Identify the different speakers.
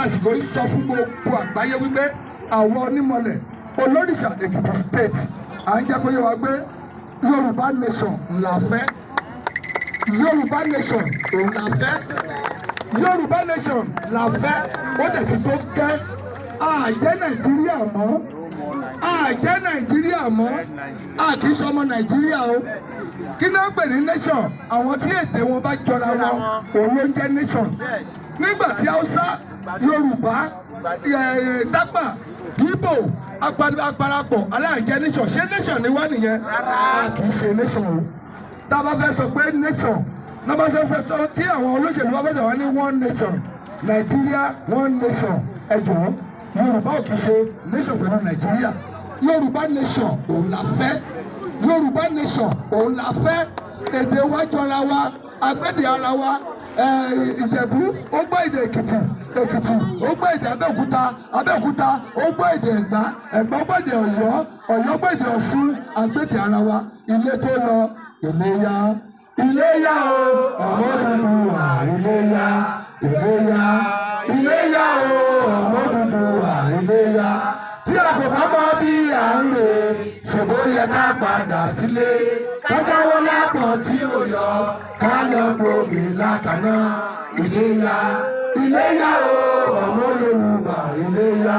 Speaker 1: àsìkò yìí sọ fún gbogbo àgbáyé wípé àwọn onímọ̀lẹ̀ olóríṣà Èkìtì state à ń jẹ́ kó yé wa pé Yorùbá nation ńlá fẹ́ Yorùbá nation òun la fẹ́ Yorùbá nation la fẹ́ ó dẹ̀ sì tó gẹ́ àjẹ́ Nàìjíríà mọ́ àjẹ́ Nàìjíríà mọ́ àkì í sọmọ Nàìjíríà o kí náà pè ní nation àwọn tí èdè wọn bá jọra wọn òun ló ń jẹ́ nation nígbà tí Haúsá Yorùbá Tápà Ìgbò Parapọ̀ aláǹjẹ́ nation ṣé nation ni wá nìyẹn a kì í ṣe nation o tá a bá fẹ́ sọ pé nation náà bá fẹ́ sọ tí àwọn olóṣèlú bá fẹ́ sọ wọ́n ní one nation Nàìjíríà one nation ẹ jọ̀ọ́ Yorùbá ò kì í ṣe nation pẹ̀lú Nàìjíríà Yorùbá nation òun la fẹ́ Yorùbá nation òun la fẹ́ èdè wa jọra wa agbẹ́dẹ ara wa Ìjẹ̀bú ó gbọ́ èdè Èkìtì Èkìtì ó gbọ́ èdè Abẹ́òkúta Abẹ́òkúta ó gbọ́ èdè Ẹ̀gbá Ẹ̀gbá ó gbọ́ èdè Ọ̀yọ́ Ọ̀yọ́ gbọ́ èdè Ọ̀ṣun agbẹ́dẹ ara wa ilé tó lọ Iléyá Iléyá o ọmọ Odùduwà Iléyá Iléyá Iléyá o ọmọ Odùduwà Iléyá tí a kò bá mọ bí à ń lè ṣèbó yẹ ká padà sílé kájáwọ́ lápọ̀ tí ò yọ ká lọ gbòógì lákàná Iléyá Iléyá o ọmọ Yorùbá Iléyá.